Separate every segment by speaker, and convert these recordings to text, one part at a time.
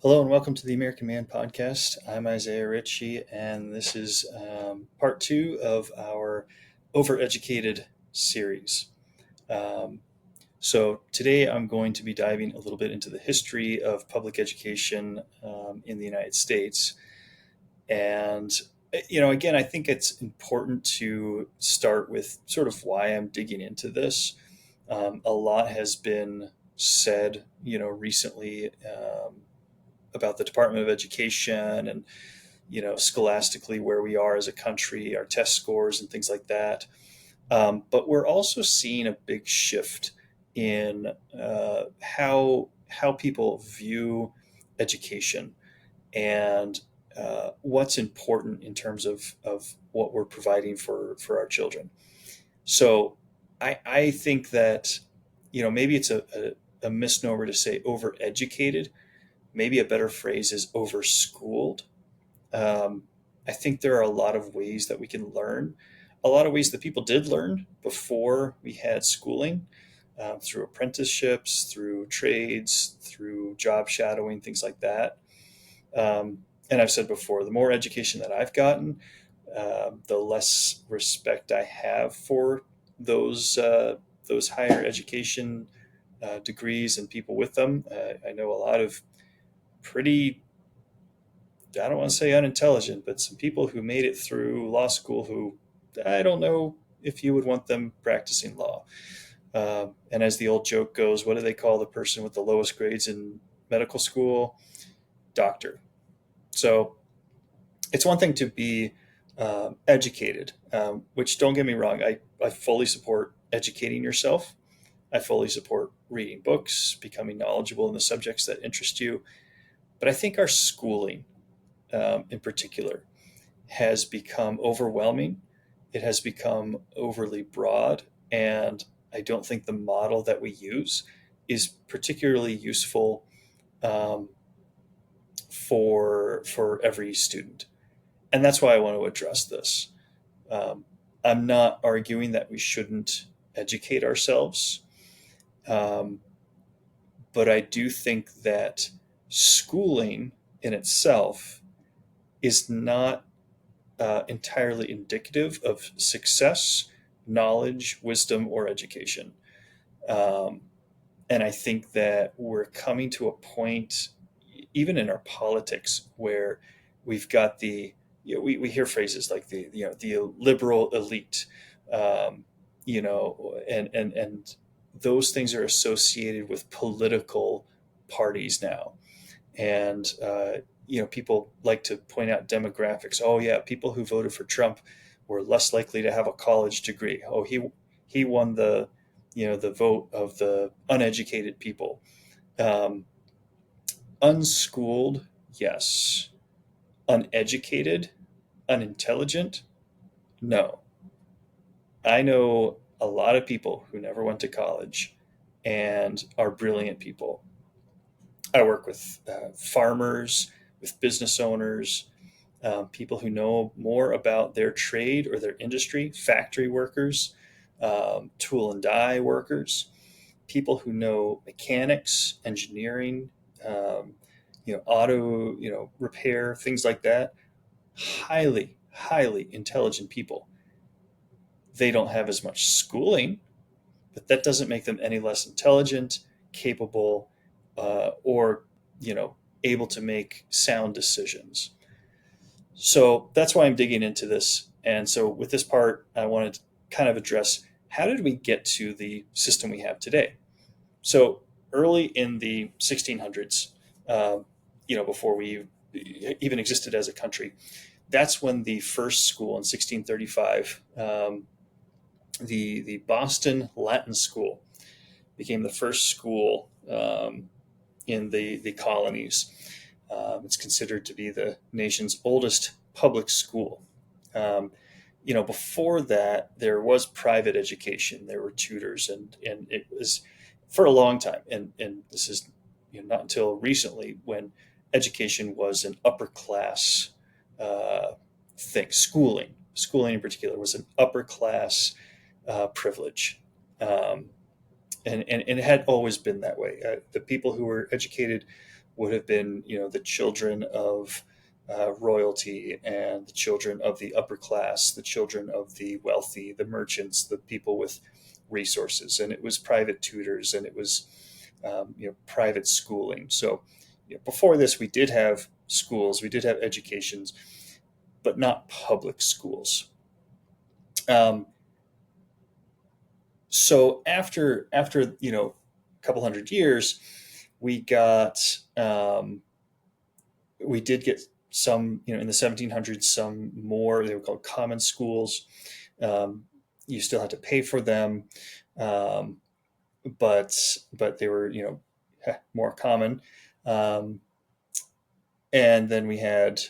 Speaker 1: Hello and welcome to the American Man Podcast. I'm Isaiah Ritchie, and this is part two of our Overeducated series. Um, so, today I'm going to be diving a little bit into the history of public education in the United States. And, again, I think it's important to start with sort of why I'm digging into this. A lot has been said, recently. About the Department of Education and scholastically where we are as a country, our test scores and things like that. But we're also seeing a big shift in how people view education and what's important in terms of what we're providing for our children. So I think that maybe it's a misnomer to say overeducated. Maybe a better phrase is overschooled. Um, I think there are a lot of ways that we can learn, a lot of ways that people did learn before we had schooling, through apprenticeships, through trades, through job shadowing, things like that. And I've said before, the more education that I've gotten, the less respect I have for those higher education degrees and people with them. I know a lot of pretty, I don't want to say unintelligent, but some people who made it through law school who I don't know if you would want them practicing law. And as the old joke goes, what do they call the person with the lowest grades in medical school? Doctor. So it's one thing to be educated, which don't get me wrong, I fully support educating yourself. I fully support reading books, becoming knowledgeable in the subjects that interest you. But I think our schooling, in particular, has become overwhelming. It has become overly broad. And I don't think the model that we use is particularly useful um, for every student. And that's why I want to address this. Um, I'm not arguing that we shouldn't educate ourselves, um, but I do think that schooling in itself is not entirely indicative of success, knowledge, wisdom, or education. Um, and I think that we're coming to a point, even in our politics, where we've got we hear phrases like the liberal elite, um, and those things are associated with political parties now. And people like to point out demographics. Oh yeah, people who voted for Trump were less likely to have a college degree. Oh, he won the vote of the uneducated people. um, Unschooled, yes. Uneducated, unintelligent, no. I know a lot of people who never went to college and are brilliant people. I work with farmers, with business owners, people who know more about their trade or their industry, factory workers, tool and die workers, people who know mechanics, engineering, um, auto, repair, things like that. Highly, highly intelligent people. They don't have as much schooling, but that doesn't make them any less intelligent, capable, or you know, able to make sound decisions. So that's why I'm digging into this. And so with this part, I wanted to kind of address how did we get to the system we have today? So early in the 1600s, before we even existed as a country, that's when the first school in 1635, the Boston Latin School, became the first school in the colonies. It's considered to be the nation's oldest public school. Um, Before that, there was private education. There were tutors, and it was for a long time. And this is not until recently when education was an upper class thing. Schooling in particular, was an upper class privilege. Um, and it had always been that way. The people who were educated would have been, the children of royalty and the children of the upper class, the children of the wealthy, the merchants, the people with resources. And it was private tutors, and it was private schooling. So before this, we did have schools, we did have educations, but not public schools. Um, so after a couple hundred years, we got we did get some, in the 1700s, some more. They were called common schools. Um, you still had to pay for them, um, but they were more common. Um, and then we had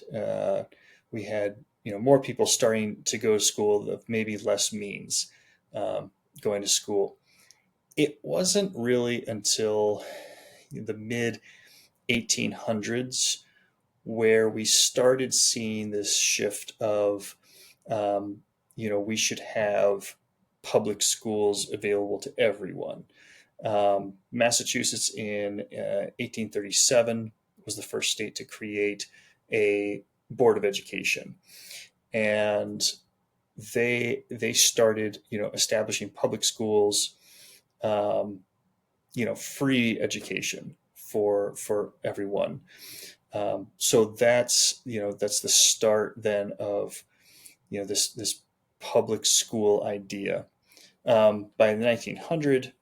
Speaker 1: more people starting to go to school of maybe less means, um, going to school. It wasn't really until the mid 1800s where we started seeing this shift of, we should have public schools available to everyone. Massachusetts in 1837 was the first state to create a board of education, and they started establishing public schools, um, free education for everyone. So that's the start then of this public school idea. By the 1900,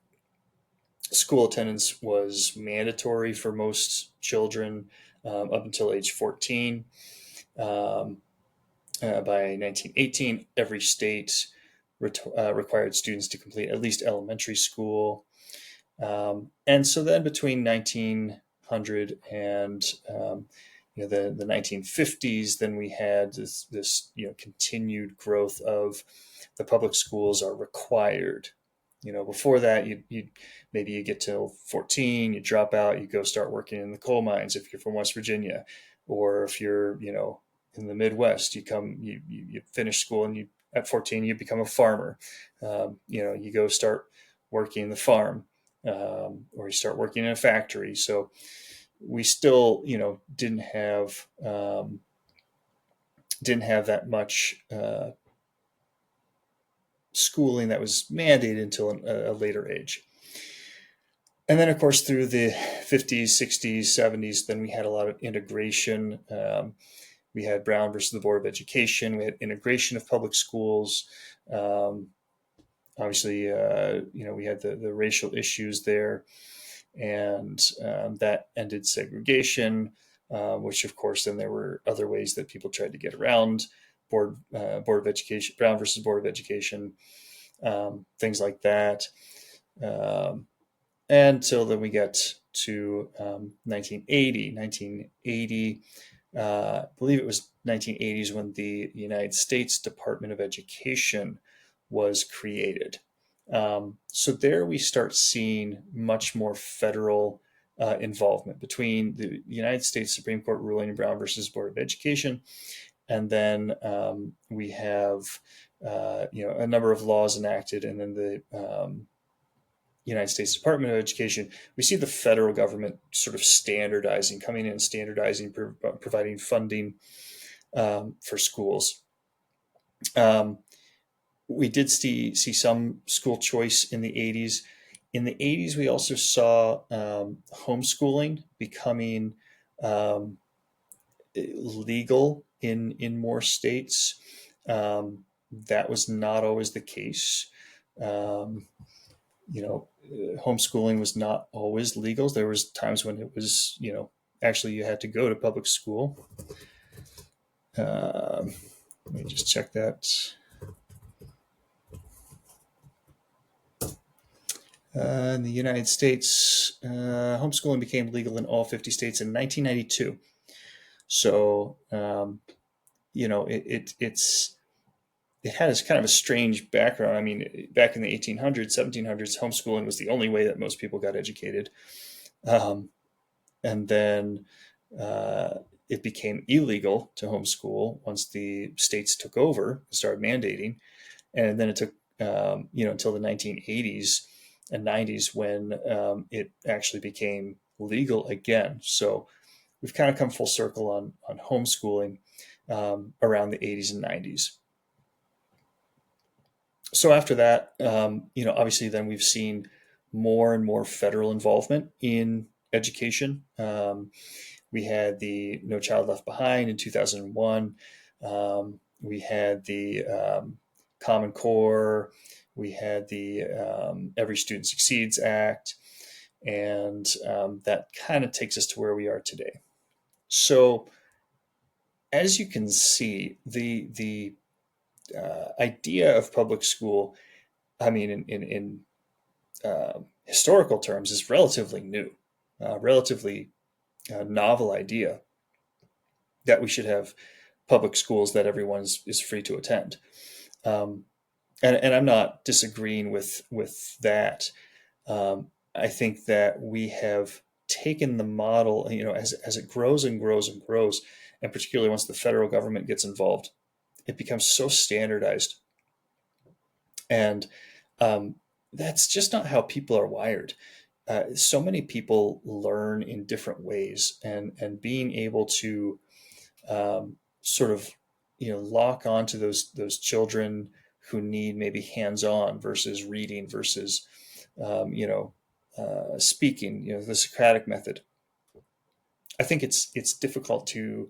Speaker 1: school attendance was mandatory for most children up until age 14. Um, by 1918, every state required students to complete at least elementary school. And so then between 1900 and the 1950s, then we had this continued growth of the public schools are required. Before that, you maybe you get till 14, you drop out, you go start working in the coal mines if you're from West Virginia, or if you're in the Midwest, you finish school, and you at 14 you become a farmer. You go start working the farm, or you start working in a factory. So we still didn't have that much schooling that was mandated until a later age. And then, of course, through the 50s, 60s, 70s, then we had a lot of integration. We had Brown versus the Board of Education. We had integration of public schools. Obviously, we had the racial issues there, and that ended segregation, which, of course, then there were other ways that people tried to get around Board of Education, Brown versus Board of Education, things like that. Until then we get to 1980. 1980, I believe it was 1980s when the United States Department of Education was created. So there we start seeing much more federal involvement between the United States Supreme Court ruling in Brown versus Board of Education, and then we have a number of laws enacted, and then the United States Department of Education. We see the federal government sort of coming in and standardizing, providing funding for schools. We did see some school choice in the 80s. In the 80s, we also saw homeschooling becoming legal in more states. That was not always the case. Homeschooling was not always legal. There was times when it was, actually you had to go to public school. Let me just check that. In the United States, homeschooling became legal in all 50 states in 1992. So, it has kind of a strange background. I mean, back in the 1800s, 1700s, homeschooling was the only way that most people got educated. And then it became illegal to homeschool once the states took over and started mandating. And then it took, until the 1980s and 90s when it actually became legal again. So we've kind of come full circle on homeschooling around the 80s and 90s. So after that, obviously, then we've seen more and more federal involvement in education. We had the No Child Left Behind in 2001. We had the Common Core. We had the Every Student Succeeds Act. And that kind of takes us to where we are today. So, as you can see, the idea of public school, I mean, in historical terms, is relatively new, relatively novel idea that we should have public schools that everyone is free to attend. Um, and I'm not disagreeing with that. I think that we have taken the model, as it grows and grows and grows, and particularly once the federal government gets involved, it becomes so standardized. And um, that's just not how people are wired. So many people learn in different ways, and being able to sort of lock onto those children who need maybe hands-on versus reading versus speaking, the Socratic method. I think it's difficult to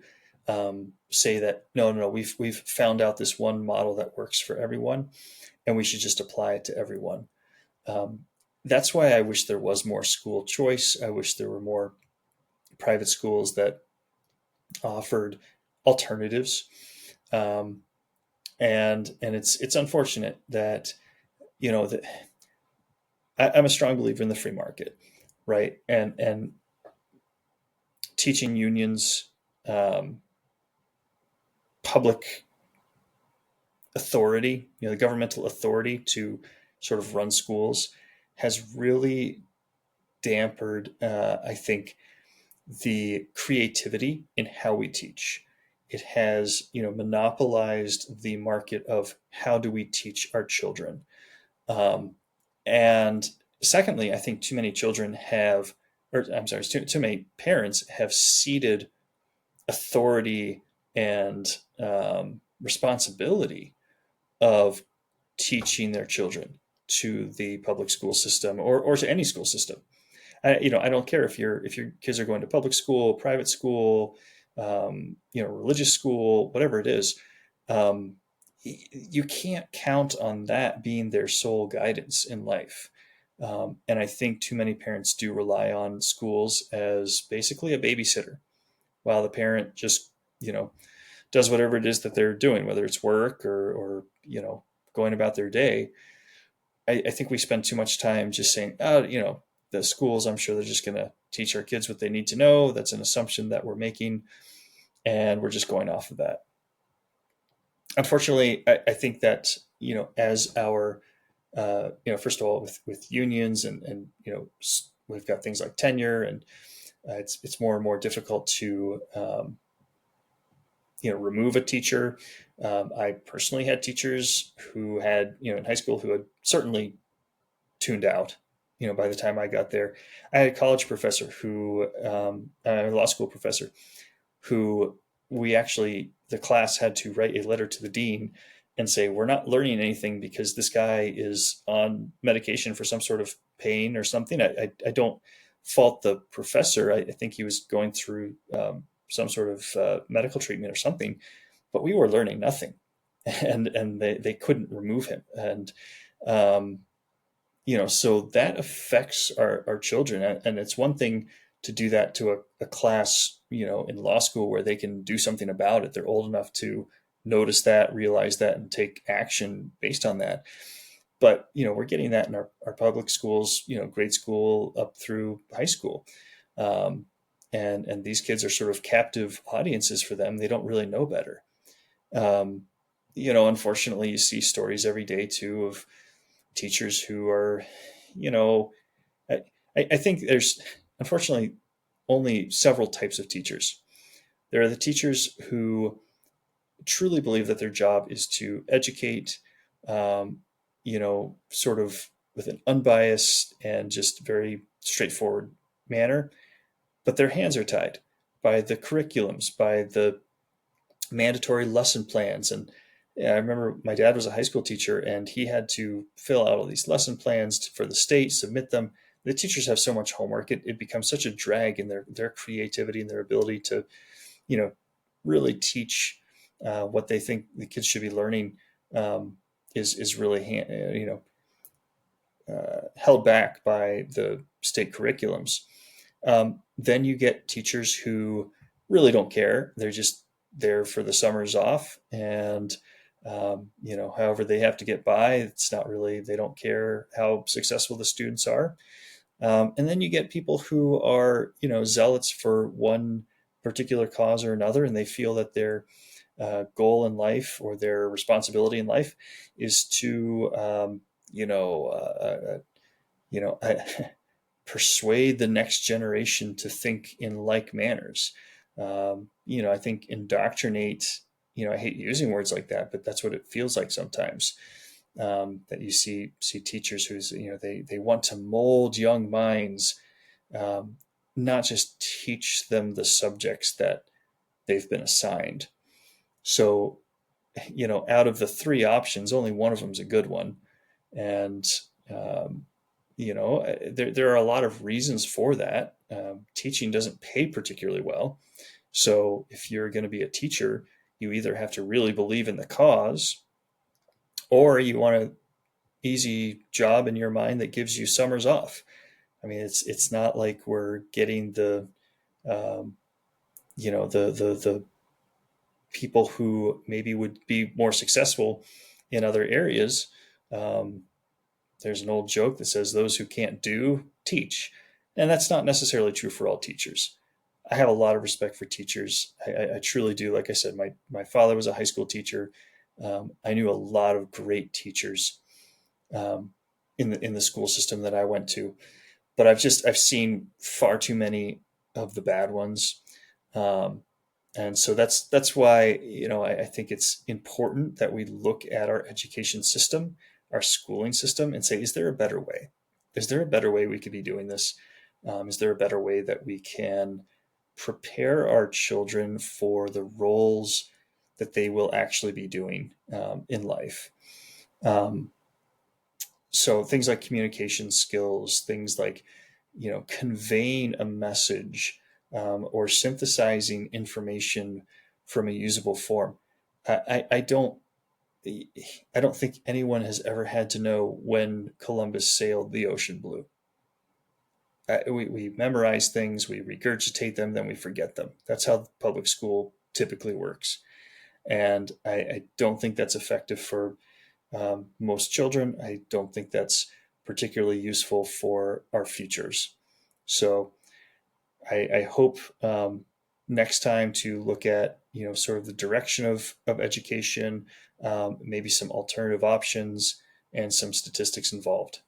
Speaker 1: say that no, we've found out this one model that works for everyone, and we should just apply it to everyone. Um, that's why I wish there was more school choice. I wish there were more private schools that offered alternatives. Um, and it's unfortunate that that I'm a strong believer in the free market, right? And teaching unions, um, public authority, the governmental authority to sort of run schools has really dampened, I think, the creativity in how we teach. It has, monopolized the market of how do we teach our children. Um, and secondly, I think too many children have, or I'm sorry, too many parents have ceded authority and responsibility of teaching their children to the public school system or to any school system. I don't care if your kids are going to public school, private school, religious school, whatever it is. Um, you can't count on that being their sole guidance in life. And I think too many parents do rely on schools as basically a babysitter, while the parent just, does whatever it is that they're doing, whether it's work or going about their day. I think we spend too much time just saying, oh, the schools, I'm sure they're just going to teach our kids what they need to know. That's an assumption that we're making, and we're just going off of that. Unfortunately, I think that, as our, first of all, with unions and we've got things like tenure, and it's more and more difficult to, remove a teacher. I personally had teachers who had, in high school, who had certainly tuned out. By the time I got there, I had a college professor who, a law school professor, who the class had to write a letter to the dean and say, we're not learning anything because this guy is on medication for some sort of pain or something. I don't fault the professor. I think he was going through some sort of medical treatment or something, but we were learning nothing, and they couldn't remove him. And, so that affects our children. And it's one thing to do that to a class, in law school where they can do something about it. They're old enough to notice that, realize that, and take action based on that. But, we're getting that in our public schools, grade school up through high school. And these kids are sort of captive audiences for them. They don't really know better. Unfortunately, you see stories every day too of teachers who are, I, I think there's unfortunately only several types of teachers. There are the teachers who truly believe that their job is to educate, sort of with an unbiased and just very straightforward manner, but their hands are tied. by the curriculums, by the mandatory lesson plans. And yeah, I remember my dad was a high school teacher, and he had to fill out all these lesson plans for the state, submit them. The teachers have so much homework; it becomes such a drag in their creativity and their ability to, you know, really teach what they think the kids should be learning. Um, is really held back by the state curriculums. Then you get teachers who really don't care. They're just there for the summers off, and however they have to get by. It's not really, they don't care how successful the students are. And then you get people who are, zealots for one particular cause or another, and they feel that their goal in life or their responsibility in life is to, you know, you know, persuade the next generation to think in like manners. I think indoctrinate, I hate using words like that, but that's what it feels like sometimes. That you see teachers who's, they want to mold young minds, um, not just teach them the subjects that they've been assigned. So, out of the three options, only one of them is a good one. And, um, there are a lot of reasons for that. Teaching doesn't pay particularly well. So if you're going to be a teacher, you either have to really believe in the cause, or you want an easy job in your mind that gives you summers off. I mean, it's not like we're getting the, um, the people who maybe would be more successful in other areas. Um, there's an old joke that says those who can't do teach, and that's not necessarily true for all teachers. I have a lot of respect for teachers. I truly do. Like I said, my father was a high school teacher. I knew a lot of great teachers um, in the school system that I went to, but I've seen far too many of the bad ones. Um, and so that's why, I think it's important that we look at our education system, our schooling system, and say, is there a better way? Is there a better way we could be doing this? Is there a better way that we can prepare our children for the roles that they will actually be doing in life? Um, so things like communication skills, things like, conveying a message, or synthesizing information from a usable form. I don't think anyone has ever had to know when Columbus sailed the ocean blue. We memorize things, we regurgitate them, then we forget them. That's how public school typically works. And I don't think that's effective for most children. I don't think that's particularly useful for our futures. So I hope next time to look at, sort of the direction of education, maybe some alternative options and some statistics involved.